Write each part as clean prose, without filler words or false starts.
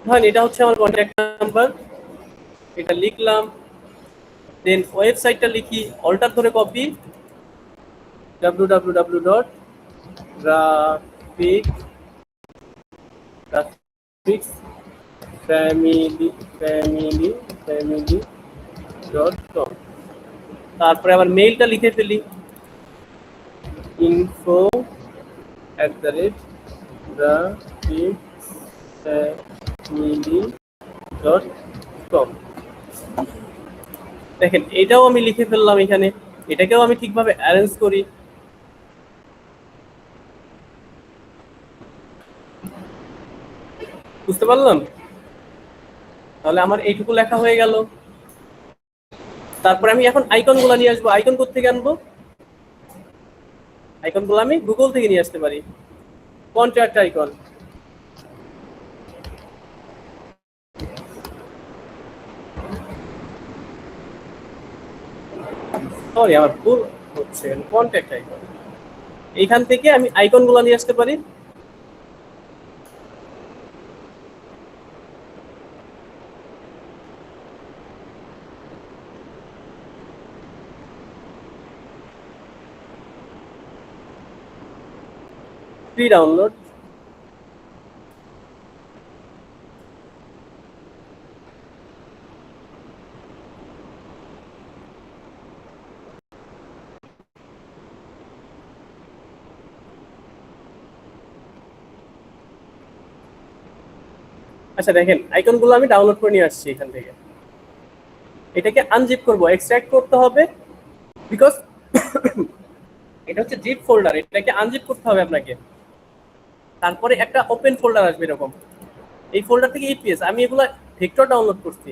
ধরেন এটা হচ্ছে আমার কন্ট্যাক্ট নাম্বার, এটা লিখলাম, দেন ওয়েবসাইটটা লিখি, অল্টার ধরে কপি, www.graphicfamily.com। তারপরে আবার মেইলটা লিখে ফেলি, info@graphicfamily.com। দেখেন এটাও আমি লিখে ফেললাম এখানে, এটাকেও আমি ঠিকভাবে অ্যারেঞ্জ করি। বুঝতে পারলাম? তাহলে আমার এইটুকু লেখা হয়ে গেল। তারপরে আমি এখন আইকনগুলো নিয়ে আসবো। আইকন কোত্থেকে আনবো? আইকনগুলো আমি গুগল থেকে নিয়ে আসতে পারি। কন্ট্রাক্ট আইকন, সরি আমার ভুল হচ্ছে, কন্ট্যাক্ট আইকন। এইখান থেকে আমি আইকনগুলো নিয়ে আসতে পারি। ফ্রি ডাউনলোড, আচ্ছা দেখেন আইকনগুলো আমি ডাউনলোড করে নিয়ে আসছি এখান থেকে। এটাকে আনজিপ করব, এক্সট্রাক্ট করতে হবে, বিকজ এটা হচ্ছে জিপ ফোল্ডার, এটাকে আনজিপ করতে হবে আপনাকে। তারপরে একটা ওপেন ফোল্ডার আসবে এরকম, এই ফোল্ডার থেকে ইপিএস, আমি এগুলো ভেক্টর ডাউনলোড করছি,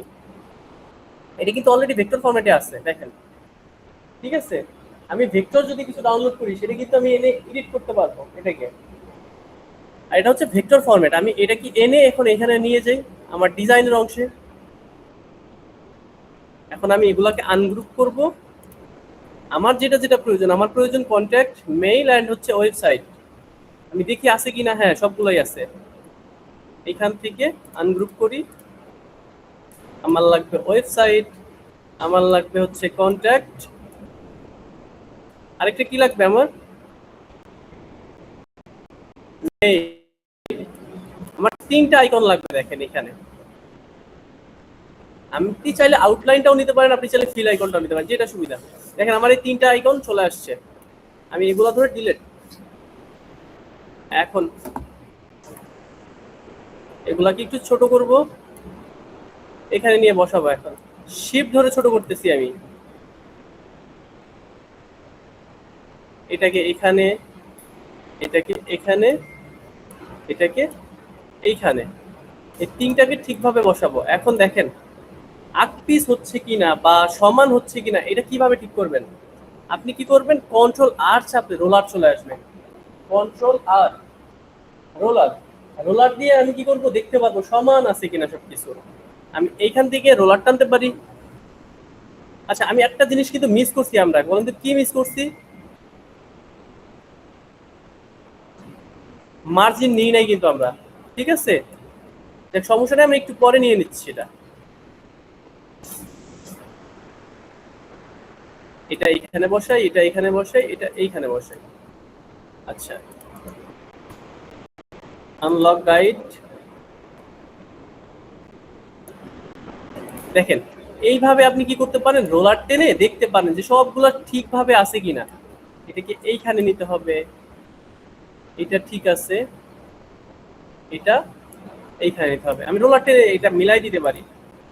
এটা কিন্তু অলরেডি ভেক্টর ফরম্যাটে আছে দেখেন, ঠিক আছে। আমি ভেক্টর যদি কিছু ডাউনলোড করি সেটা কিন্তু আমি এনে এডিট করতে পারবো এটাকে। আর এটা হচ্ছে ভেক্টর ফরম্যাট, আমি এটা কি এনে এখন এখানে নিয়ে যাই আমার ডিজাইনের অংশে। এখন আমি এগুলাকে আনগ্রুপ করব। আমার যেটা যেটা প্রয়োজন, আমার প্রয়োজন কন্ট্যাক্ট, মেইল অ্যান্ড হচ্ছে ওয়েবসাইট। আমি দেখি আছে কিনা, হ্যাঁ সবগুলোই আছে। এখান থেকে আনগ্রুপ করি, আমার লাগবে ওয়েবসাইট, আমার লাগবে হচ্ছে কন্ট্যাক্ট, আরেকটা কি লাগবে আমার, আমার তিনটা আইকন লাগবে দেখেন এখানে। আপনি চাইলে আউটলাইনটাও নিতে পারেন, আপনি চাইলে ফিল আইকনটাও নিতে পারেন, যেটা সুবিধা। দেখেন আমার এই তিনটা আইকন চলে আসছে, আমি এগুলো ধরে ডিলিট। এখন এগুলাকে একটু ছোট করব, এখানে নিয়ে বসাবো। এখন শিফট ধরে ছোট করতেছি আমি, এটাকে এখানে, এটাকে এখানে, এটাকে এইখানে, এই তিনটাকে ঠিকভাবে বসাবো। এখন দেখেন আকপিস হচ্ছে কিনা বা সমান হচ্ছে কিনা এটা কিভাবে ঠিক করবেন? আপনি কি করবেন, কন্ট্রোল আর চাপলে রোলার চলে আসবে, কন্ট্রোল আর রোলার, রোলার দিয়ে আমি কি করব, দেখতে পাবো সমান আছে কিনা সবকিছু। আমি এইখান থেকে রোলার টানতে পারি। আচ্ছা আমি একটা জিনিস কিন্তু মিস করছি, আমরা বলেন তো কি মিস করছি? মার্জিন নিই নাই কিন্তু আমরা, ঠিক আছে। সমস্যাটা আমি একটু পরে নিয়ে নিচ্ছি এটা। এটা এইখানে বসাই, এটা এখানে বসাই, এটা এইখানে বসাই। আচ্ছা আনলক গাইড, দেখেন এইভাবে আপনি কি করতে পারেন, রোলার টেনে দেখতে পারেন যে সবগুলো ঠিকভাবে আছে কিনা। এটাকে এইখানে নিতে হবে, এটা ঠিক আছে, এটা এইখানে নিতে হবে, আমি রোলার টেনে এটা মিলাই দিতে পারি।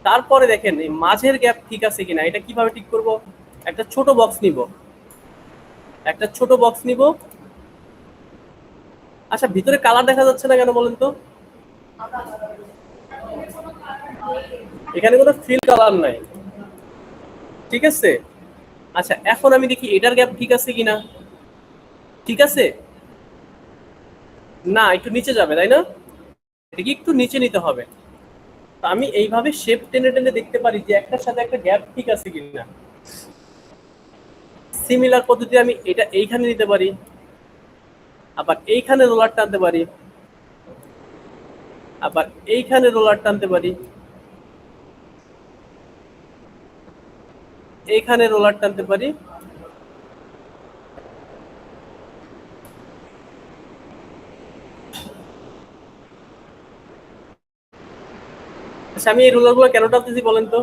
তারপরে দেখেন এই মাঝের গ্যাপ ঠিক আছে কিনা, এটা কিভাবে ঠিক করব? একটা ছোট বক্স নিব, একটা ছোট বক্স নিব। আচ্ছা ভিতরে কালার দেখা যাচ্ছে না কেন বলেন তো? এখানে কোনো ফিল কালার নাই, ঠিক আছে। আচ্ছা এখন আমি দেখি এটার গ্যাপ ঠিক আছে কিনা, ঠিক আছে। না একটু নিচে যাবে তাই না, এটাকে একটু নিচে নিতে হবে। তো আমি এইভাবে শেপ টেনে টেনে দেখতে পারি যে একটার সাথে একটা গ্যাপ ঠিক আছে কিনা। সিমিলার পদ্ধতি আমি এটা এইখানে নিতে পারি, আবার এইখানে রোলার টানতে পারি। আবার এইখানে রোলার টানতে পারি, এইখানে রোলার টানতে পারি। আচ্ছা আমি এই রোলার গুলো কেন টানতেছি বলেন তো?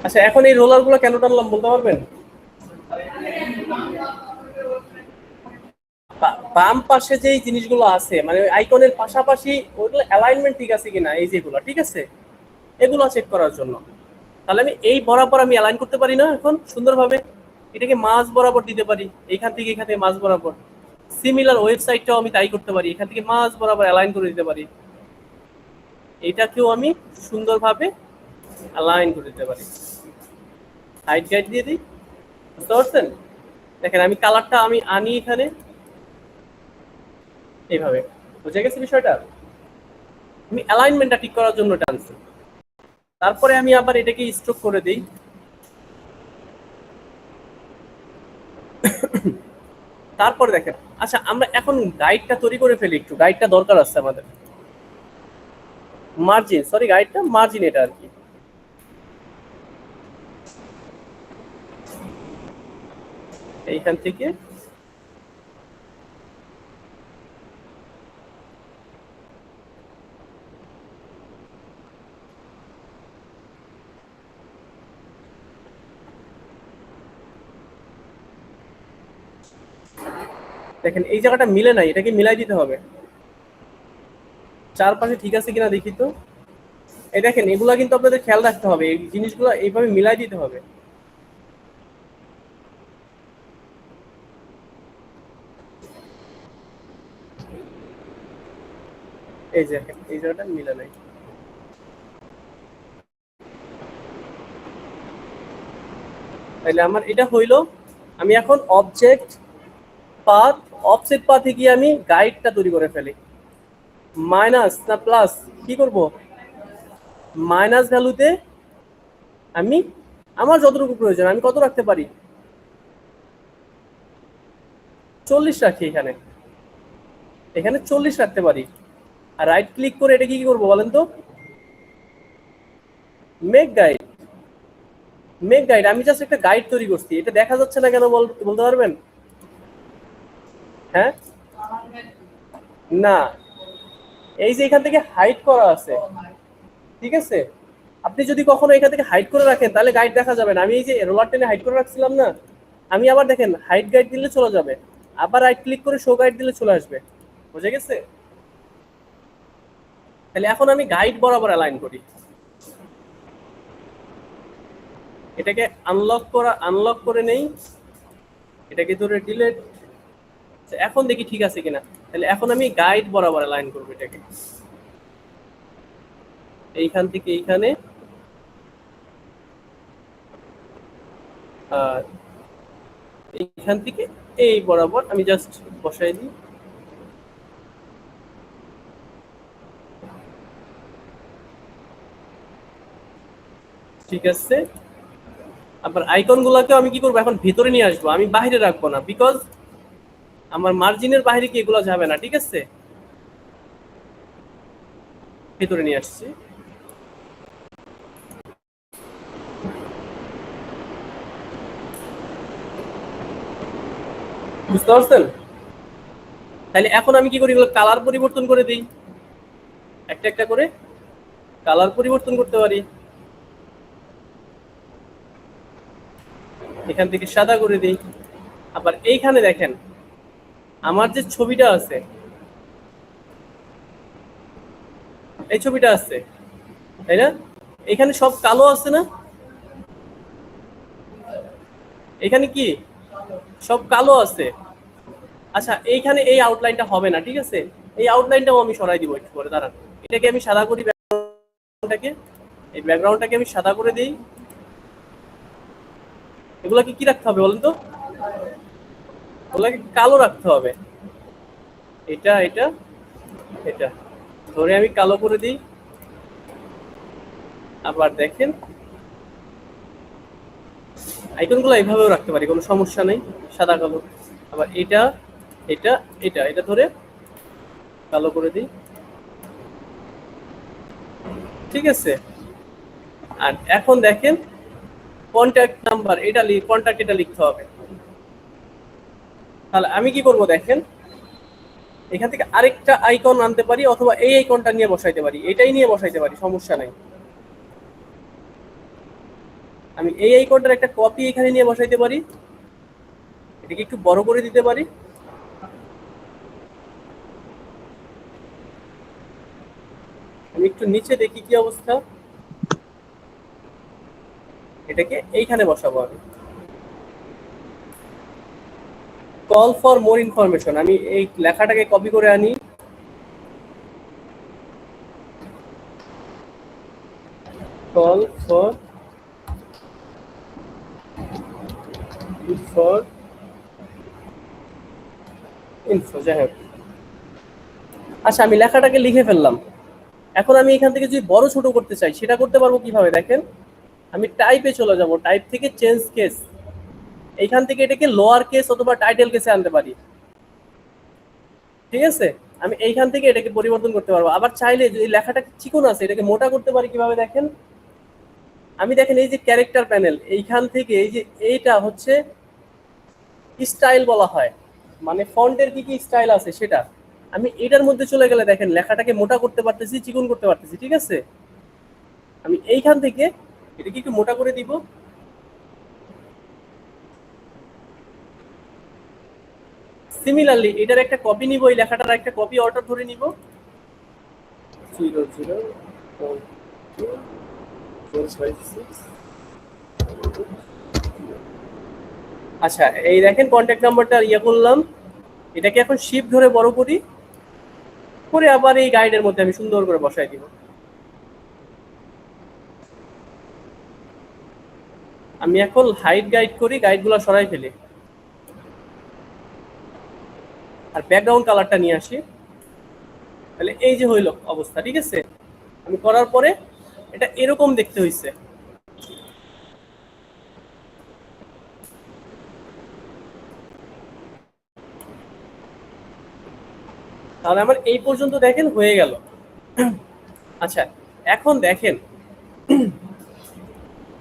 আচ্ছা এখন এই রোলার গুলো কেন টানলাম বলতে পারবেন? বাম পাশে যে জিনিসগুলো আছে মানে আইকনের পাশাপাশি ওইগুলো অ্যালাইনমেন্ট ঠিক আছে কিনা, এই যেগুলো ঠিক আছে এগুলো চেক করার জন্য। তাহলে আমি এই বরাবর আমি অ্যালাইন করতে পারি না এখন সুন্দরভাবে, এটাকে মাঝ বরাবর দিতে পারি, এখান থেকে মাঝ বরাবর। সিমিলার ওয়েবসাইটটাও আমি তাই করতে পারি, এখান থেকে মাঝ বরাবর অ্যালাইন করে দিতে পারি, এটাকেও আমি সুন্দরভাবে অ্যালাইন করে দিতে পারি। হাইট গাইড দিয়ে দিই, বুঝতে পারছেন? দেখেন আমি কালারটা আমি আনি এখানে এইভাবে, বুঝে গেছে বিষয়টা? আমি অ্যালাইনমেন্টটা ঠিক করার জন্য টানছি। তারপরে আমি আবার এটাকে স্ট্রোক করে দিই। তারপরে দেখেন, আচ্ছা আমরা এখন গাইডটা তৈরি করে ফেলি, একটু গাইডটা দরকার আছে আমাদের। মার্জিন, সরি গাইডটা মার্জিন এটা আর কি। এইখান থেকে দেখেন এই জায়গাটা মিলে নাই, এটাকে মিলাই দিতে হবে। চারপাশে ঠিক আছে কিনা দেখি তো। এই দেখেন এগুলা কিন্তু আপনাদের খেয়াল রাখতে হবে, এই জিনিসগুলো এইভাবে মিলাই দিতে হবে। এই যে দেখেন এই জায়গাটা মিলে নাই। তাহলে আমার এটা হইলো, আমি এখন অবজেক্ট পাথ, অফসেট পাথে গিয়ে আমি গাইডটা তৈরি করে ফেলি। মাইনাস না প্লাস, কি করব? মাইনাস ভ্যালুতে আমি আমার যতটুকু প্রয়োজন আমি কত রাখতে পারি, 40 রাখি। এখানে এখানে 40 রাখতে পারি। আর রাইট ক্লিক করে এটা কি করবো বলেন তো? Make guide. মেক গাইড, আমি জাস্ট একটা গাইড তৈরি করছি, এটা দেখা যাচ্ছে না কেন বলতে পারবেন? হ্যাঁ না, এই যে এখান থেকে হাইড করা আছে, ঠিক আছে? আপনি যদি কখনো এখান থেকে হাইড করে রাখেন তাহলে গাইড দেখা যাবে না। আমি এই যে রোলার টেনে হাইড করে রাখছিলাম না, আমি আবার দেখেন হাইড গাইড দিলে চলে যাবে, আবার রাইট ক্লিক করে শো গাইড দিলে চলে আসবে, বুঝে গেছে? তাহলে এখন আমি গাইড বরাবর অ্যালাইন করি, এটাকে আনলক করে নেই, এটাকে ধরে ডিলেট। এখন দেখি ঠিক আছে কিনা। তাহলে এখন আমি গাইড বরাবর অ্যালাইন করবো এটাকে, এইখান থেকে এইখানে, আর এইখান থেকে এই বরাবর আমি জাস্ট বসাই দিই। ঠিক আছে, আবার আইকন গুলাকেও আমি কি করবো এখন ভিতরে নিয়ে আসবো, আমি বাইরে রাখবো না, বিকজ আমার মার্জিনের বাইরে কি এগুলো যাবে না, ঠিক আছে? ভিতরে নিয়ে আসছি। বুঝতে পারছেন? তাহলে এখন আমি কি করি, এগুলো কালার পরিবর্তন করে দিই, একটা একটা করে কালার পরিবর্তন করতে পারি। এখান থেকে সাদা করে দিই। আবার এইখানে দেখেন আমার যে ছবিটা আছে, এই ছবিটা আছে তাই না, এখানে সব কালো আছে না, এখানে কি সব কালো আছে। আচ্ছা এইখানে এই আউটলাইনটা হবে না, ঠিক আছে? এই আউটলাইনটাও আমি সরাই দিব একটু করে, দাঁড়ান। এটাকে আমি সাদা করি, ব্যাকগ্রাউন্ডটাকে, এই ব্যাকগ্রাউন্ডটাকে আমি সাদা করে দিই। এগুলাকে কি রাখতে হবে বলেন তো? এগুলাকে কালো রাখতে হবে, এটা এটা এটা ধরে আমি কালো করে দিই। আবার দেখেন আইকনগুলো এইভাবেও রাখতে পারি, কোনো সমস্যা নেই, সাদা কালো। আবার এটা এটা এটা এটা ধরে কালো করে দিই, ঠিক আছে। আর এখন দেখেন কন্ট্যাক্ট নাম্বার, এটা কন্ট্যাক্ট এটা লিখতে হবে। তাহলে আমি কি করব দেখেন, এখান থেকে আরেকটা আইকন আনতে পারি, অথবা এই আইকনটা নিয়ে বসাইতে পারি, এটাই নিয়ে বসাইতে পারি, সমস্যা নাই। আমি এই আইকনটার একটা কপি এখানে নিয়ে বসাইতে পারি, এটাকে একটু বড় করে দিতে পারি। আমি একটু নিচে দেখি কি অবস্থা, এটাকে এইখানে বসাবো আমি। কল ফর মোর ইনফরমেশন, আমি এই লেখাটাকে কপি করে আনি, কল ফর ইনফো, যাই হোক। আচ্ছা, আমি লেখাটাকে লিখে ফেললাম। এখন আমি এখান থেকে যদি বড় ছোট করতে চাই, সেটা করতে পারবো কিভাবে দেখেন। আমি টাইপে চলে যাব, টাইপ থেকে চেঞ্জ কেস, এইখান থেকে এটাকে লোয়ার কেস অথবা টাইটেল কেসে আনতে পারি, ঠিক আছে। আমি এইখান থেকে এটাকে পরিবর্তন করতে পারবো। আবার চাইলে যদি লেখাটা চিকন আছে, এটাকে মোটা করতে পারি কিভাবে দেখেন। আমি দেখেন এই যে ক্যারেক্টার প্যানেল, এইখান থেকে এই যে এইটা হচ্ছে স্টাইল বলা হয়, মানে ফন্টের কি কি স্টাইল আছে সেটা। আমি এটার মধ্যে চলে গেলে দেখেন লেখাটাকে মোটা করতে পারতেছি, চিকন করতে পারতেছি, ঠিক আছে। আমি এইখান থেকে এটাকে একটু মোটা করে দিব। সিমিলারলি এটার একটা কপি নিব, এই লেখাটার একটা কপি অর্ডার ধরে নিব, 004246। আচ্ছা, এই দেখেন কন্ট্যাক্ট নাম্বারটা ইয়ে করলাম, এটাকে এখন শিফট ধরে বড় করি, করে আবার এই গাইডের মধ্যে আমি সুন্দর করে বসাই দিব। আমি এখন হাইট গাইড করি, গাইডগুলো সরাই ফেলি, আর ব্যাকগ্রাউন্ড কালারটা নিয়ে আসি। তাহলে এই যে হইল অবস্থা, ঠিক আছে। আমি করার পরে এটা এরকম দেখতে হইছে। তাহলে আমার এই পর্যন্ত দেখেন হয়ে গেল। আচ্ছা, এখন দেখেন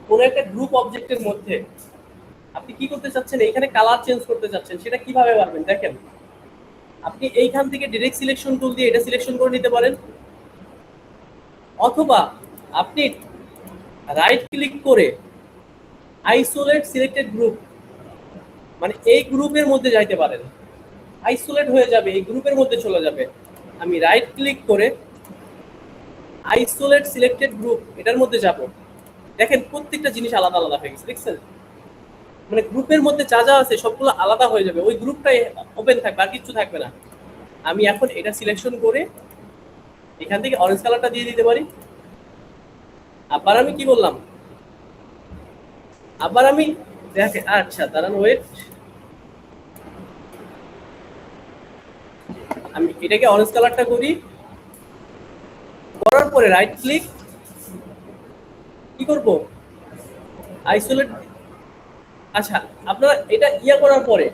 কোন একটা গ্রুপ অবজেক্টের মধ্যে আপনি কি করতে চাচ্ছেন, এইখানে কালার চেঞ্জ করতে চাচ্ছেন, সেটা কিভাবে পারবেন দেখেন। আপনি এইখান থেকে ডিরেক্ট সিলেকশন টুল দিয়ে এটা সিলেকশন করে নিতে পারেন, অথবা আপনি রাইট ক্লিক করে আইসোলেট সিলেক্টেড গ্রুপ, মানে এই গ্রুপের মধ্যে যাইতে পারেন, আইসোলেট হয়ে যাবে, এই গ্রুপের মধ্যে চলে যাবে। আমি রাইট ক্লিক করে আইসোলেট সিলেক্টেড গ্রুপ, এটার মধ্যে যাব। দেখেন প্রত্যেকটা জিনিস আলাদা আলাদা হয়ে গেছে, দেখছেন। মানে গ্রুপের মধ্যে যা যা আছে সবগুলো আলাদা হয়ে যাবে, ওই গ্রুপটাই ওপেন থাকবে, আর কিছু থাকবে না। আমি এখন এটা সিলেকশন করে এখান থেকে অরেঞ্জ কালারটা দিয়ে দিতে পারি। আবার আমি কি বললাম, আবার আমি দেখেন, আচ্ছা দাঁড়ান, ওয়েট, আমি এটাকে অরেঞ্জ কালারটা করি, করার পরে রাইট ক্লিক, কি করব, আইসোলেট। আচ্ছা, আপনারা এটা ইয়া করার পরে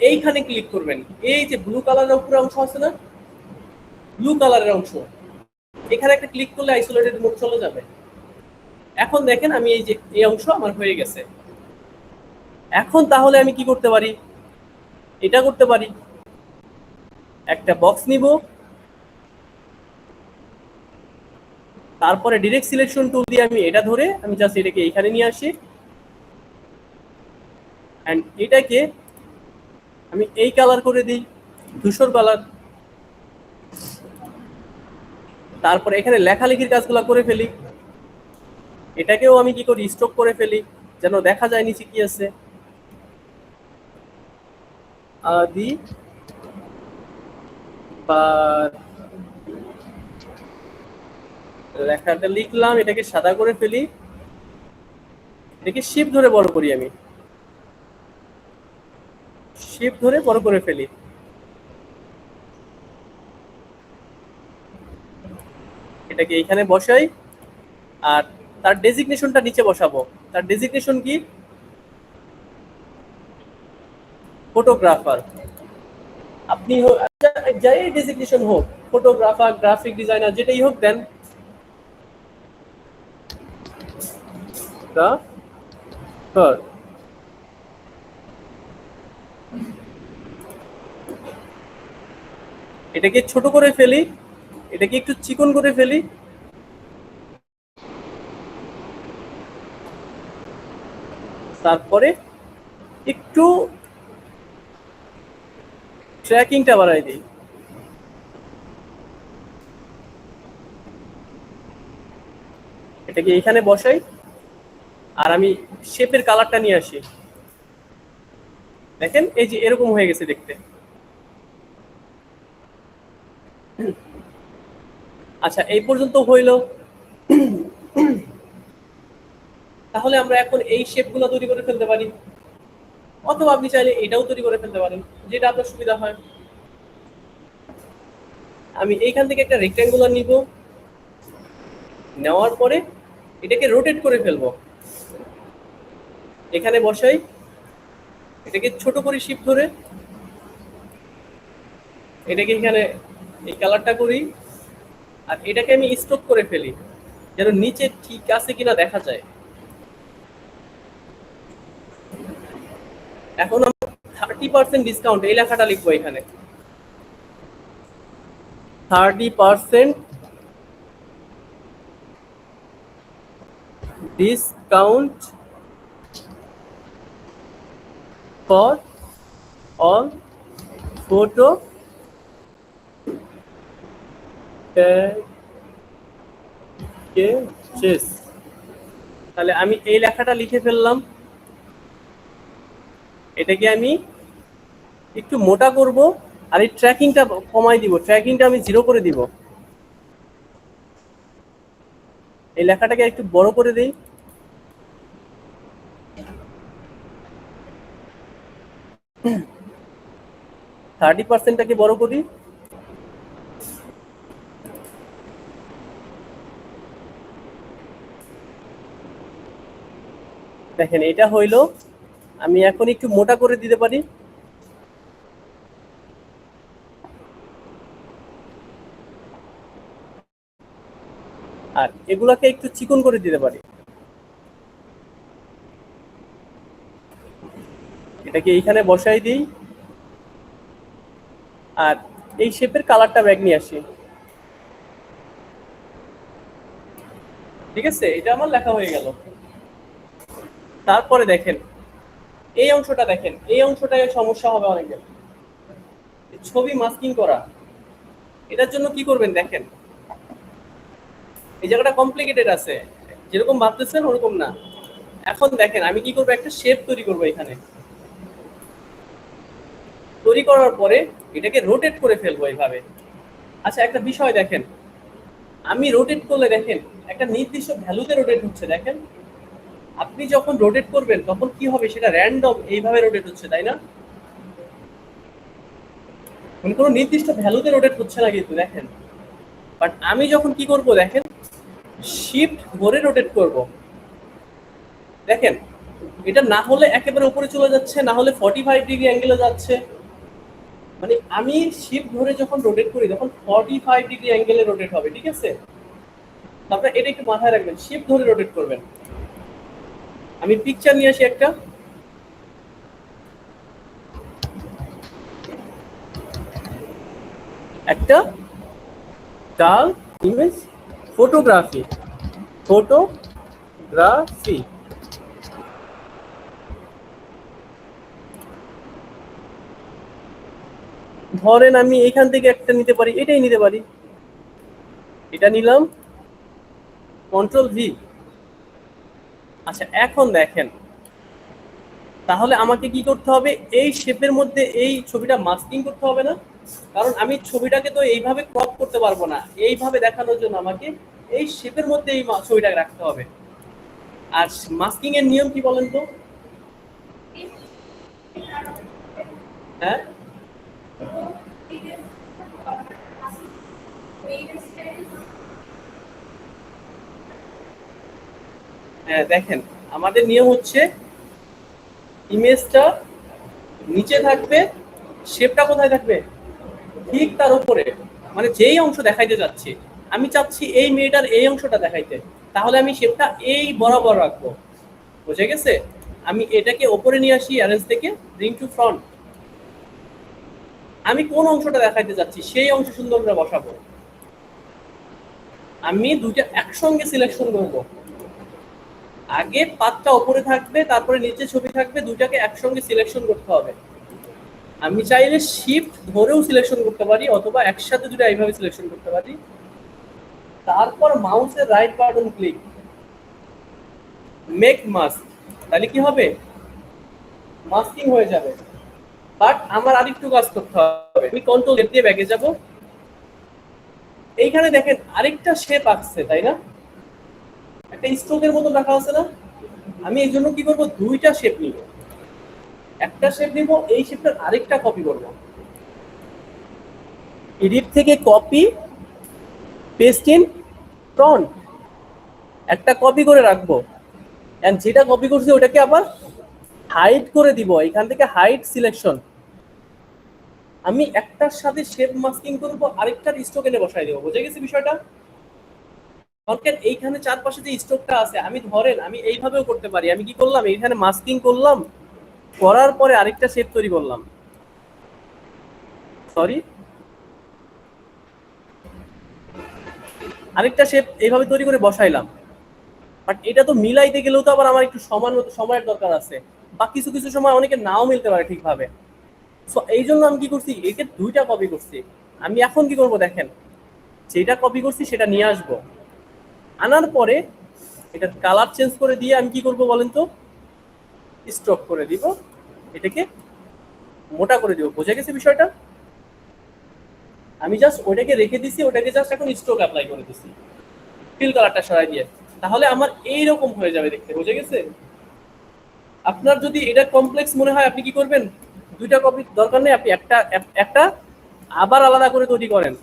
এইখানে ক্লিক করবেন, এই যে ব্লু কালারের উপরে অংশ আছে না, ব্লু কালারের অংশ, এখানে একটা ক্লিক করলে আইসোলেটেড মোড চলে যাবে। এখন দেখেন আমি এই যে এই অংশ আমার হয়ে গেছে। এখন তাহলে আমি কি করতে পারি, এটা করতে পারি, একটা বক্স নিব, তারপরে ডিরেক্ট সিলেকশন টুল দিয়ে আমি এটা ধরে আমি জাস্ট এটাকে এইখানে নিয়ে আসি, এন্ড এটাকে আমি এই কালার করে দিই, ধূসর কালার। তারপরে এখানে লেখালেখির কাজগুলো করে ফেলি, এটাকেও আমি কি করি, স্টক করে ফেলি, যেন দেখা যায় নিচে কি আছে। আদি বা লেখাটা লিখলাম, এটাকে সাদা করে ফেলি, এটাকে শিফট ধরে বড় করি, আমি শিফট ধরে বড় করে ফেলি। এটাকে এইখানে বসাই, আর তার ডেজিগনেশনটা নিচে বসাবো। তার ডেজিগনেশন কি, ফটোগ্রাফার। আপনি যাই ডেজিগনেশন হোক, ফটোগ্রাফার, গ্রাফিক ডিজাইনার, যেটাই হোক দেন। এটাকে ছোট করে ফেলি, এটাকে একটু চিকন করে ফেলি, তারপরে একটু ট্র্যাকিংটা বাড়াই দিই। এটাকে এখানে বসাই, আর আমি শেপের কালারটা নিয়ে আসি। দেখেন এই যে এরকম হয়ে গেছে দেখতে। আচ্ছা, এই পর্যন্ত হইলো। তাহলে আমরা এখন এই শেপগুলো তৈরি করে ফেলতে পারি, অথবা আপনি চাইলে এটাও তৈরি করে ফেলতে পারেন, যেটা আপনার সুবিধা হয়। আমি এইখান থেকে একটা রেক্ট্যাঙ্গুলার নিব, নেওয়ার পরে এটাকে রোটেট করে ফেলবো, এখানে বসাই, এটাকে ছোট করে শিফট ধরে এটাকে এখানে এই কালারটা করি, আর এটাকে আমি স্টক করে ফেলি যেন নিচে ঠিক আছে কিনা দেখা যায়। এখন আমি 30% ডিসকাউন্ট এই লেখাটা লিখবো এখানে, 30% discount for all photo packages. তাহলে আমি এই লেখাটা লিখে ফেললাম, এটাকে আমি একটু মোটা করব, আর এই ট্র্যাকিংটা কমাই দিব, ট্র্যাকিংটা আমি 0 করে দিব। এই লেখাটাকে একটু বড় করে দেই, %30টাকে বড় করি, দেখেন এটা হইলো। আমি এখন একটু মোটা করে দিতে পারি, আর এগুলাকে একটু চিকন করে দিতে পারি। এটাকে এইখানে বসাই দিই, আর এই শেপের কালারটা ব্যাক নিয়ে আসি। ঠিক আছে, এটা আমার লেখা হয়ে গেল। তারপরে দেখেন এই অংশটা, দেখেন এই অংশটায় সমস্যা হবে অনেকের, ছবি মাস্কিং করা। এটার জন্য কি করবেন দেখেন, এই জায়গাটা কমপ্লিকেটেড আছে, যেরকম ভাবতেছেন ওরকম না। এখন দেখেন আমি কি করবো, একটা শেপ তৈরি করবো এখানে, তৈরি করার পরে এটাকে রোটেট করে ফেলবো এইভাবে। আচ্ছা, একটা বিষয় দেখেন, আমি রোটেট করলে দেখেন একটা নির্দিষ্ট ভ্যালুতে রোটেট হচ্ছে। দেখেন আপনি যখন রোটেট করবেন তখন কি হবে, সেটা র্যান্ডম এইভাবে রোটেট হচ্ছে, তাই না? মানে কোনো নির্দিষ্ট ভ্যালুতে রোটেট হচ্ছে না কিন্তু দেখেন। বাট আমি যখন কি করব দেখেন, শিফট ধরে রোটেট করব, দেখেন এটা না হলে একেবারে উপরে চলে যাচ্ছে, না হলে 45 ডিগ্রি অ্যাঙ্গেলে যাচ্ছে। মানে আমি শিফট ধরে যখন রোটেট করি তখন 45 ডিগ্রি অ্যাঙ্গেলে রোটেট হবে। ঠিক আছে, তারপরে এটা একটু মাথায় রাখবেন, শিফট ধরে রোটেট করবেন। আমি পিকচার নিয়ে আসি একটা, একটা ডাল ইমেজ ফটোগ্রাফি, ফটোগ্রাফি। ধরেন আমি এখান থেকে একটা নিতে পারি, এটাই নিতে পারি, এটা নিলাম, কন্ট্রোল ভি। আচ্ছা, এখন দেখেন তাহলে আমাকে কি করতে হবে, এই শেপের মধ্যে এই ছবিটা মাস্কিং করতে হবে না? কারণ আমি ছবিটাকে তো এইভাবে ক্রপ করতে পারবো না, এইভাবে দেখানোর জন্য আমাকে এই শেপের মধ্যে এই ছবিটাকে রাখতে হবে। আর মাস্কিং এর নিয়ম কি বলেন তো? হ্যাঁ, হ্যাঁ, দেখেন আমাদের নিয়ম হচ্ছে ইমেজটা নিচে থাকবে, শেপটা কোথায় থাকবে, ঠিক তার উপরে। মানে যেই অংশ দেখাইতে যাচ্ছি, আমি চাচ্ছি এই মেয়েটার এই অংশটা দেখাইতে, তাহলে আমি শেপটা এই বরাবর রাখবো। বুঝে গেছে? আমি এটাকে ওপরে নিয়ে আসি অ্যারেঞ্জ থেকে, ব্রিং টু ফ্রন্ট। আমি কোন অংশটা দেখাইতে যাচ্ছি সেই অংশ সুন্দর করে বসাবো। আমি দুইটা একসঙ্গে সিলেকশন করব। আগে পাতটা উপরে থাকবে, তারপরে নিচে ছবি থাকবে, দুইটাকে একসঙ্গে সিলেকশন করতে হবে। আমি চাইলে শিফট ধরেও সিলেকশন করতে পারি, অথবা একসাথে দুটো এইভাবে সিলেকশন করতে পারি। তারপর মাউসের right button click, make mask. তাহলে কি হবে? মাস্কিং হয়ে যাবে। বাট আমার আরেকটু কাজ করতে হবে। আমি কন্ট্রোল জেড দিয়ে ব্যাকে যাব। এইখানে দেখেন আরেকটা শেপ আসছে, তাই না? একটা স্ট্রোকের মতো রাখা আছে না? আমি এই জন্য কি করব, দুইটা শেপ নিব। একটা শেপ নিব, এই শেপটার আরেকটা কপি করব। এডিট থেকে কপি, পেস্ট ইন ফ্রন্ট, একটা কপি করে রাখবো। এন্ড যেটা কপি করছি ওটাকে আবার হাইড করে দিব। এখান থেকে হাইড সিলেকশন। আমি একটার সাথে শেপ মাস্কিং করব, আরেকটার স্ট্রোক এনে বসাই দেবো। বুঝে গেছি বিষয়টা? এইখানে চারপাশে যে স্ট্রোকটা আছে, আমি ধরেন আমি এইভাবেও করতে পারি। আমি কি করলাম, এইখানে মাস্কিং করলাম, করার পরে আরেকটা শেপ তৈরি করলাম। সরি, আরেকটা শেপ এইভাবে তৈরি করে বসাইলাম। বাট এটা তো মিলাইতে গেলেও তো আবার আমার একটু সময়ের দরকার আছে, বা কিছু কিছু সময় অনেকে নাও মিলতে পারে ঠিকভাবে। সো এই জন্য আমি কি করছি, একে দুইটা কপি করছি। আমি এখন কি করব দেখেন, যেটা কপি করছি সেটা নিয়ে আসবো। আনার পরে এটার কালার চেঞ্জ করে দিয়ে আমি কি করব বলেন তো, স্ট্রোক করে দিব, এটাকে মোটা করে দিব। বুঝে গেছে বিষয়টা? আমি জাস্ট ওটাকে রেখে দিছি, ওটাকে জাস্ট এখন স্ট্রোক অ্যাপ্লাই করে দিছি ফিল কালারটা সরাই দিয়ে। তাহলে আমার এইরকম হয়ে যাবে দেখতে। বুঝে গেছে? আপনার যদি এটা কমপ্লেক্স মনে হয়, আপনি কি করবেন, দুইটা কপি দরকার নেই, আপনি একটা একটা আবার আলাদা করে তৈরি করেন।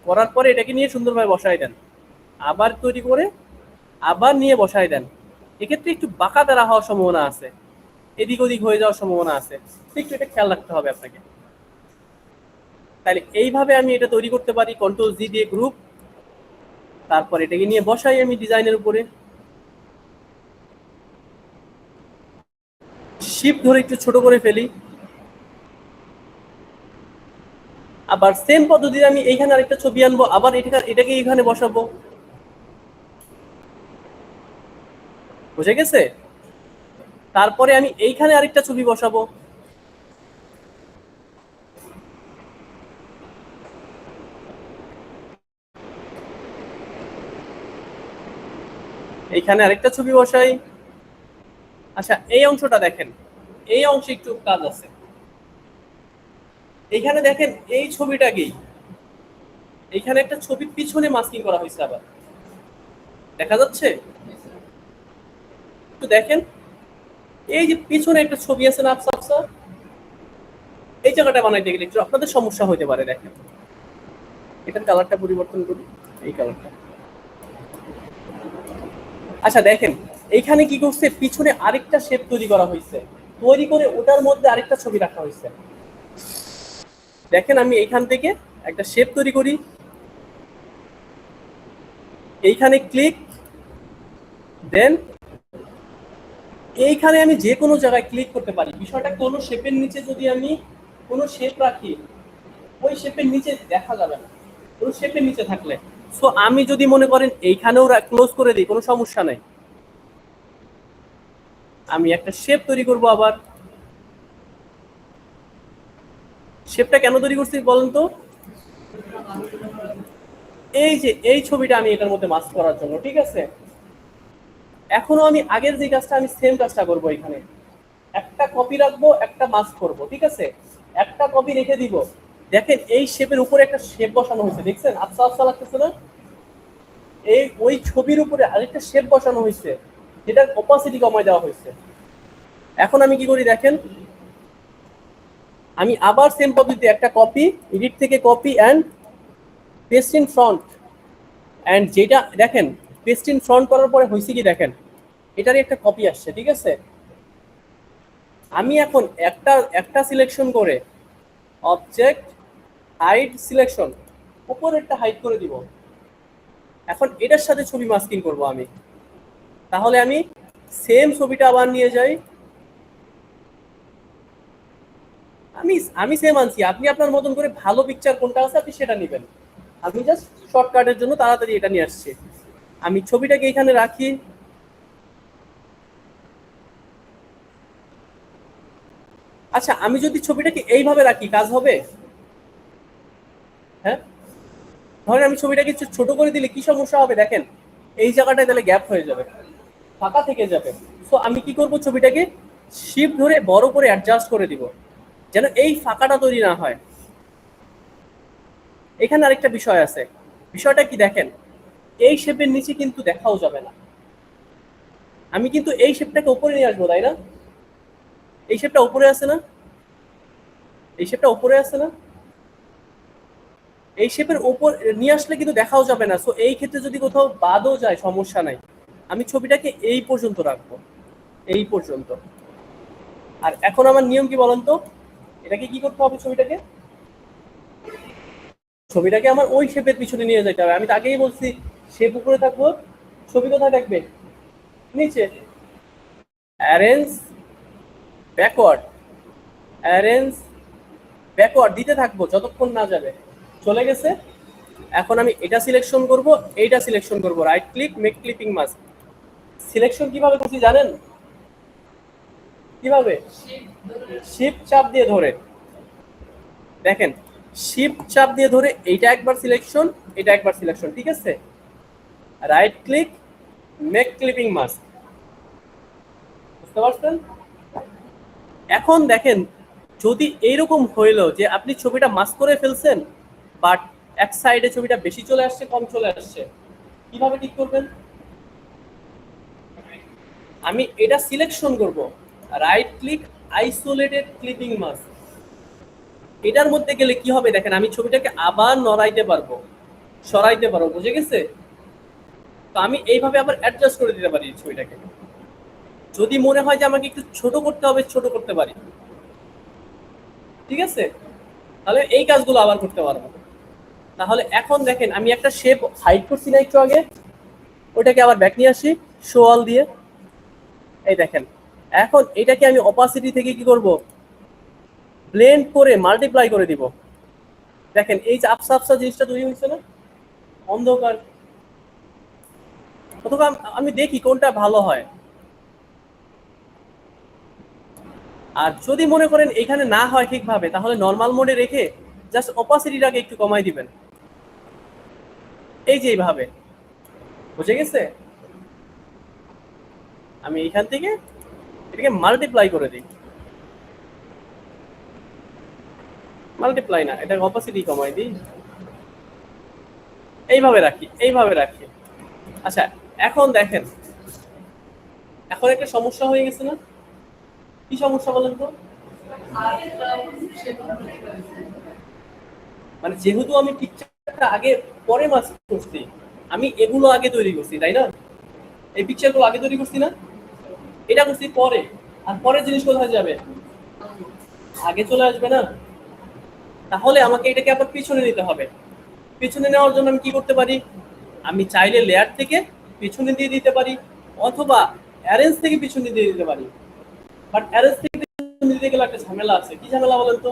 করার পরে এটাকে নিয়ে সুন্দরভাবে বসাই দেন, আবার তৈরি করে আবার নিয়ে বসাই দেন। এক্ষেত্রে একটু বাঁকা দ্বারা হওয়ার সম্ভাবনা আছে, এদিক ওদিক হয়ে যাওয়ার সম্ভাবনা আছে, একটু এটা খেয়াল রাখতে হবে আপনাকে। তাহলে এইভাবে আমি এটা তৈরি করতে পারি, কন্ট্রোল জি দিয়ে গ্রুপ, তারপর এটাকে নিয়ে বসাই আমি ডিজাইনের উপরে, শিফট ধরে একটু ছোট করে ফেলি। আবার সেম পদ্ধতিতে আমি এইখানে আরেকটা ছবি আনবো, আবার এটাকে এইখানে বসাবো। বুঝে গেছে? তারপরে আমি এইখানে আরেকটা ছবি বসাবো। এইখানে আরেকটা ছবি বসাই। আচ্ছা, এই অংশটা দেখেন, এই অংশে একটু কাজ আছে। এইখানে দেখেন এই ছবিটাকেই এইখানে একটা ছবির পিছনে মাস্কিং করা হয়েছে। আবার দেখা যাচ্ছে? একটু দেখেন, এই যে পিছনে একটা ছবি আছে না আফসা আফসা, এই জায়গাটা বানাইতে গেলে একটু আপনাদের সমস্যা হতে পারে। দেখেন, এটার কালারটা পরিবর্তন করি, এই কালারটা। আচ্ছা দেখেন, এইখানে কি করছে, পিছনে আরেকটা শেপ তৈরি করা হয়েছে, তৈরি করে ওটার মধ্যে আরেকটা ছবি রাখা হয়েছে। দেখেন, আমি এইখান থেকে একটা শেপ তৈরি করি, এইখানে ক্লিক, দেন এইখানে আমি যে কোনো জায়গায় ক্লিক করতে পারি। বিষয়টা কোনো শেপের নিচে যদি আমি কোনো শেপ রাখি, ওই শেপের নিচে দেখা যাবে না, কোনো শেপের নিচে থাকলে। সো আমি যদি মনে করেন এইখানেও ক্লোজ করে দিই, কোনো সমস্যা নাই। আমি একটা শেপ তৈরি করব। আবার শেপটা কেন তৈরি করছি বলেন তো? এই যে এই ছবিটা আমি এটার মধ্যে মাস্ক করার জন্য, ঠিক আছে? এখনো আমি আগের যে কাজটা, আমি সেম কাজটা করবো। এখানে একটা কপি রাখবো, একটা মাস্ক করব, ঠিক আছে? একটা কপি রেখে দিব। দেখেন, এই শেপের উপরে একটা শেপ বসানো হয়েছে, দেখছেন? আফসা আফসা লাগতেছে না? এই ওই ছবির উপরে আরেকটা শেপ বসানো হয়েছে, যেটার অপাসিটি কমায় দেওয়া হয়েছে। এখন আমি কি করি দেখেন, আমি আবার সেম পদ্ধতিতে একটা কপি, এডিট থেকে copy and paste in front. And যেটা দেখেন, পেস্ট ইন ফ্রন্ট করার পরে হয়েছে কি দেখেন, এটারই একটা কপি আসছে, ঠিক আছে? আমি এখন একটা একটা সিলেকশন করে অবজেক্ট হাইড সিলেকশন, উপরেরটা হাইড করে দিব। এখন এটার সাথে ছবি মাস্কিং করব আমি। তাহলে আমি সেম ছবিটা আবার নিয়ে যাই। আমি আমি সেম আনছি, আপনি আপনার মতন করে ভালো পিকচার কোনটা আছে আপনি সেটা নেবেন। আমি জাস্ট শর্টকাটের জন্য তাড়াতাড়ি এটা নিয়ে আসছি। আমি ছবিটাকে এখানে রাখি। আচ্ছা, আমি যদি ছবিটাকে এইভাবে রাখি কাজ হবে? হ্যাঁ, ধরেন আমি ছবিটাকে একটু ছোট করে দিলে কি সমস্যা হবে দেখেন, এই জায়গাটায় তাহলে গ্যাপ হয়ে যাবে, ফাঁকা থেকে যাবে। সো আমি কি করব, ছবিটাকে শিফট ধরে বড় করে অ্যাডজাস্ট করে দিব যেন এই ফাঁকাটা তৈরি না হয়। এখানে আরেকটা বিষয় আছে, বিষয়টা কি দেখেন, এই শেপের নিচে কিন্তু দেখাও যাবে না। আমি কিন্তু এই শেপটাকে উপরে নিয়ে আসবো, তাই না? এই শেপটা উপরে আছে না? এই শেপটা উপরে আছে না? এই শেপের উপর নিয়ে আসলে কিন্তু দেখাও যাবে না। সো এই ক্ষেত্রে যদি কোথাও বাদও যায় সমস্যা নাই, আমি ছবিটাকে এই পর্যন্ত রাখবো, এই পর্যন্ত। আর এখন আমার নিয়ম কি বলেন তো, এটাকে কি করতে হবে, ছবিটাকে আমার ওই শেপের পিছনে নিয়ে যেতে হবে। আমি তাকেই বলছি শেপ উপরে থাকবো, ছবি কোথায় থাকবে, নিচে। অ্যারেঞ্জ ব্যাকওয়ার্ড, অ্যারেঞ্জ ব্যাকওয়ার্ড দিতে থাকবো যতক্ষণ না যাবে। চলে গেছে। এখন আমি এটা সিলেকশন করব, এইটা সিলেকশন করব, right click, make clipping mask. Selection কিভাবে করছি জানেন? কিভাবে? শিফট চাপ দিয়ে ধরে, দেখেন শিফট চাপ দিয়ে ধরে এইটা একবার সিলেকশন, এটা একবার সিলেকশন, ঠিক আছে? Right click, make clipping mask. বুঝতে পারছেন? এখন দেখেন, যদি এইরকম হইলো যে আপনি ছবিটা মাস্ক করে ফেলছেন বাট এক সাইডে ছবিটা বেশি চলে আসছে কম চলে আসছে, কিভাবে ঠিক করবেন? আমি এটা সিলেকশন করব, right click, isolated clipping mask. এটার মধ্যে গেলে কি হবে দেখেন, আমি ছবিটাকে আবার নড়াইতে পারবো, সরাইতে পারবো, বুঝে গেছে? তো আমি এইভাবে আবার অ্যাডজাস্ট করে দিতে পারি ছবিটাকে। যদি মনে হয় যে আমাকে একটু ছোট করতে হবে, ছোট করতে পারি, ঠিক আছে? তাহলে এই কাজগুলো আবার করতে পারবো। তাহলে এখন দেখেন আমি একটা শেপ হাইড করছি না একটু আগে, ওটাকে আবার ব্যাক নিয়ে আসি শো অল দিয়ে। এই দেখেন, এখন এটাকে আমি অপাসিটি থেকে কি করব, ব্লেন্ড করে মাল্টিপ্লাই করে দিব। দেখেন এই যে আপসা আপসা জিনিসটা তৈরি হয়েছে না, অন্ধকার। অথবা আমি দেখি কোনটা ভালো হয়। আর যদি মনে করেন এখানে না হয় ঠিকভাবে, তাহলে নর্মাল মোডে রেখে জাস্ট অপাসিটিটাকে একটু কমাই দিবেন, এই যে এইভাবে। বুঝে গেছে? আমি এইখান থেকে এটাকে মাল্টিপ্লাই করে দিই, মাল্টিপ্লাই না, এটা অপাসিটি কমাই দিই, এইভাবে রাখি, এইভাবে রাখি। আচ্ছা, এখন দেখেন, এখন একটা সমস্যা হয়ে গেছে না? কি সমস্যা বলেন তো? মানে যেহেতু আমি পিকচারটা আগে পরে মাস্ক করছি, আমি এগুলো আগে তৈরি করছি, তাই না? এই পিকচারগুলো আগে তৈরি করছি না, এটা করছি পরে। আর পরের জিনিস কোথায় যাবে, আগে চলে আসবে না? তাহলে আমাকে এটাকে আবার পিছনে নিতে হবে। পিছনে নেওয়ার জন্য আমি কি করতে পারি, আমি চাইলে লেয়ার থেকে পিছনে দিয়ে দিতে পারি, অথবা অ্যারেঞ্জ থেকে পিছনে দিয়ে দিতে পারি। বাট অ্যারেঞ্জ থেকে পিছনে দিতে গেলে একটা ঝামেলা আছে। কি ঝামেলা বলেন তো?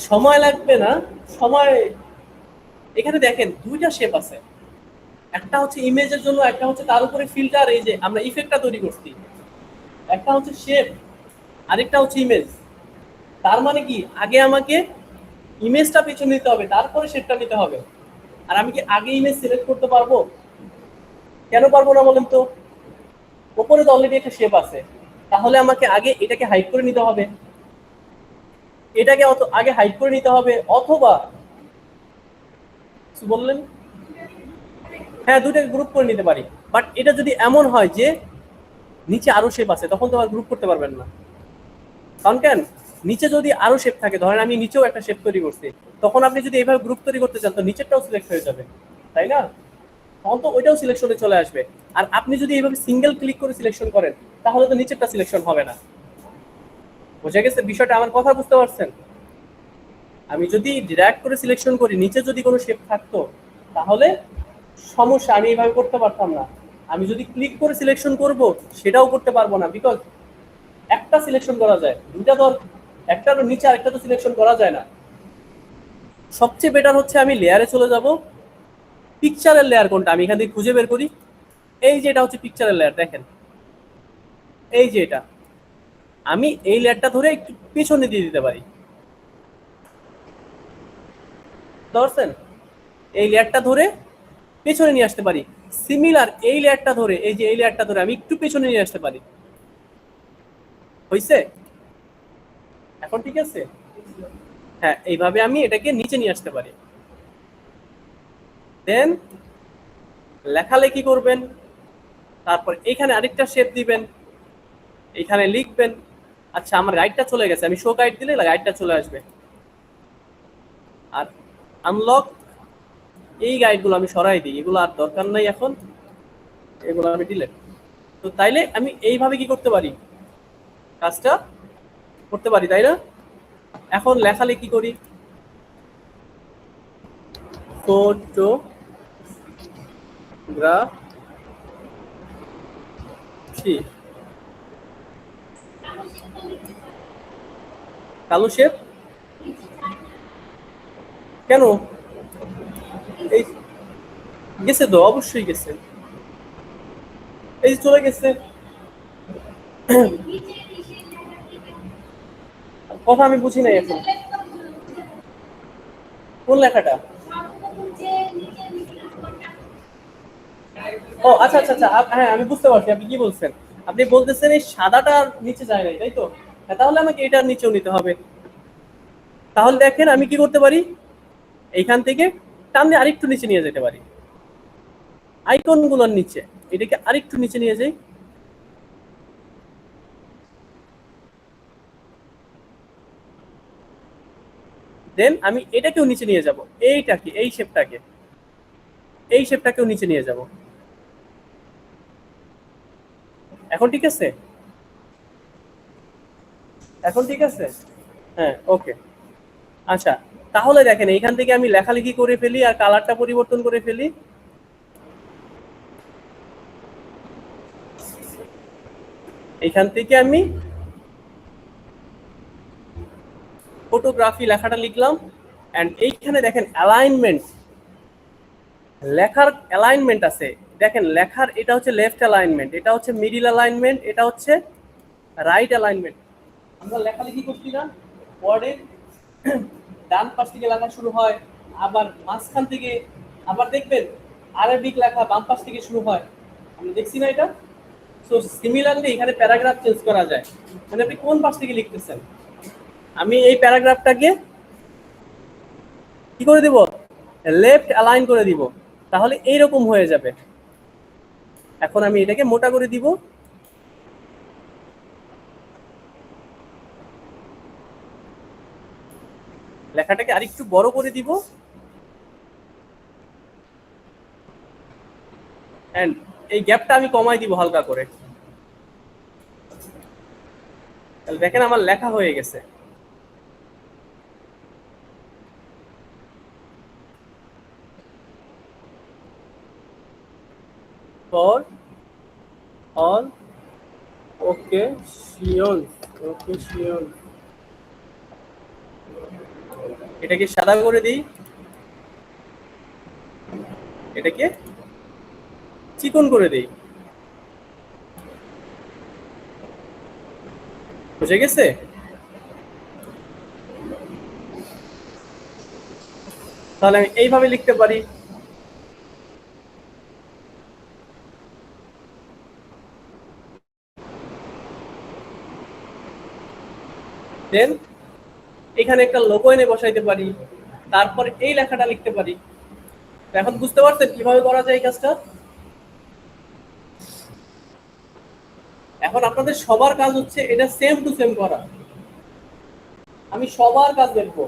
সময় লাগবে না, সময়, এখানে দেখেন দুইটা শেপ আছে, একটা হচ্ছে ইমেজের জন্য, একটা হচ্ছে তার উপরে ফিল্টার, এই যে আমরা ইফেক্টটা তৈরি করছি। একটা হচ্ছে শেপ, আরেকটা হচ্ছে ইমেজ। তার মানে কি, আগে আমাকে ইমেজটা পিছনে নিতে হবে, তারপরে শেপটা নিতে হবে। আর আমি কি আগে ইমেজ সিলেক্ট করতে পারবো? কেন পারবো না বলেন তো? উপরে তো অলরেডি একটা শেপ আছে, তাহলে আমাকে আগে এটাকে হাইড করে নিতে হবে, এটাকে আগে হাইড করে নিতে হবে, অথবা কিছু বললেন? হ্যাঁ, দুটাকে গ্রুপ করে নিতে পারি। বাট এটা যদি এমন হয় যে নিচে আরো শেপ আছে, তখন তো আর গ্রুপ করতে পারবেন না। কারণ কেন, নিচে যদি আরো শেপ থাকে, ধরেন আমি নিচেও একটা শেপ তৈরি করছি, তখন আপনি যদি এইভাবে গ্রুপ তৈরি করতে চান তো নিচেরটাও সিলেক্ট হয়ে যাবে, তাই না? তখন তো ওইটাও সিলেকশনে চলে আসবে। আর আপনি যদি এইভাবে সিঙ্গেল ক্লিক করে সিলেকশন করেন, তাহলে তো নিচেরটা সিলেকশন হবে না। বুঝে গেছে বিষয়টা? আমার কথা বুঝতে পারছেন? আমি যদি ডিরেক্ট করে সিলেকশন করি, নিচে যদি কোনো শেপ থাকতো তাহলে সমস্যা, আমি এইভাবে করতে পারতাম না। আমি যদি ক্লিক করে সিলেকশন করব সেটাও করতে পারবো না, বিকজ একটা সিলেকশন করা যায়, দুইটা তো একটার নিচে আরেকটা তো সিলেকশন করা যায় না। সবচেয়ে বেটার হচ্ছে আমি লেয়ারে চলে যাব। পিকচারের লেয়ার কোনটা আমি এখান থেকে খুঁজে বের করি। এই যে এটা হচ্ছে পিকচারের লেয়ার, দেখেন এই যে এটা, আমি এই লেয়ারটা ধরে একটু পিছনে দিয়ে দিতে পারি, ধরছেন? এই লেয়ারটা ধরে পেছনে নিয়ে আসতে পারি। সিমিলার এই লেয়ারটা ধরে, এই যে এই লেয়ারটা ধরে আমি একটু পেছনে নিয়ে আসতে পারি। হইছে? এখন ঠিক আছে? হ্যাঁ, এইভাবে আমি এটাকে নিচে নিয়ে আসতে পারি। দেন লেখালেখি করবেন, তারপর এখানে আরেকটা শেপ দিবেন, এখানে লিখবেন। আচ্ছা, আমার গাইডটা চলে গেছে, আমি শো গাইড দিলে গাইডটা চলে আসবে। আর আনলক, এই গাইডগুলো আমি সরাই দিই, এগুলো আর দরকার নাই এখন, এগুলো আমি ডিলিট। তো তাইলে আমি এইভাবে কি করতে পারি, কাজটা করতে পারি, তাই না? এখন লেখালেখি করি, ফটোগ্রাফি, কালো শেপ কেন? এই গেছে তো, অবশ্যই গেছে, এই চলে গেছে। কথা আমি বুঝি নাই এখন, কোন লেখাটা? ও আচ্ছা আচ্ছা আচ্ছা, হ্যাঁ আমি বুঝতে পারছি আপনি কি বলছেন। আপনি বলতেছেন এই সাদাটা নিচে যায় নাই, তাই তো? হ্যাঁ, তাহলে আমাকে এটার নিচেও নিতে হবে। তাহলে দেখেন আমি কি করতে পারি, এইখান থেকে টানলে আরেকটু নিচে নিয়ে যেতে পারি, আইকন গুলোর নিচে এটাকে আরেকটু নিচে নিয়ে যাই। দেন আমি এটাকেও নিচে নিয়ে যাব, এইটাকে, এই শেপটাকে, এই শেপটাকেও নিচে নিয়ে যাব। এখন ঠিক আছে? এখন ঠিক আছে? হ্যাঁ, ওকে। আচ্ছা, তাহলে দেখেন এইখান থেকে আমি লেখালেখি করে ফেলি আর কালারটা পরিবর্তন করে ফেলি। এইখান থেকে আমি ফটোগ্রাফি লেখাটা লিখলাম, এন্ড এইখানে দেখেন অ্যালাইনমেন্ট, লেখার অ্যালাইনমেন্ট আছে। দেখেন লেখার এটা হচ্ছে লেফট অ্যালাইনমেন্ট, এটা হচ্ছে মিডিল অ্যালাইনমেন্ট, এটা হচ্ছে রাইট অ্যালাইনমেন্ট। আমরা লেখালেখি করছি না, ওয়ার্ডের ডান পাশ থেকে লেখা শুরু হয়, আবার মাঝখান থেকে, আবার দেখবেন আরবিক লেখা বাম পাশ থেকে শুরু হয়, আমরা দেখছি না এটা? সো সিমিলারলি এখানে প্যারাগ্রাফ চেঞ্জ করা যায়, মানে আপনি কোন পাশ থেকে লিখতেছেন, আমি এই প্যারাগ্রাফটাকে কি করে দিব, লেফট অ্যালাইন করে দিব, তাহলে এইরকম হয়ে যাবে। এখন আমি এটাকে মোটা করে দিব, লেখাটাকে আরেকটু বড় করে দিব, এন্ড এই গ্যাপটা আমি কমাই দিব হালকা করে। তাহলে দেখেন আমার লেখা হয়ে গেছে। ফর অল occasions, occasion, এটাকে সাদা করে দিই, এটাকে চিকন করে দিই, বুঝে গেছে? তাহলে আমি এইভাবে লিখতে পারি। দেন এখানে একটা লোগো এনে বসাইতে পারি, তারপর এই লেখাটা লিখতে পারি। এখন বুঝতে পারছেন কিভাবে করা যায় এই কাজটা? এখন আপনাদের সবার কাজ হচ্ছে এটা সেম টু সেম করা, আমি সবার কাজ দেখবো।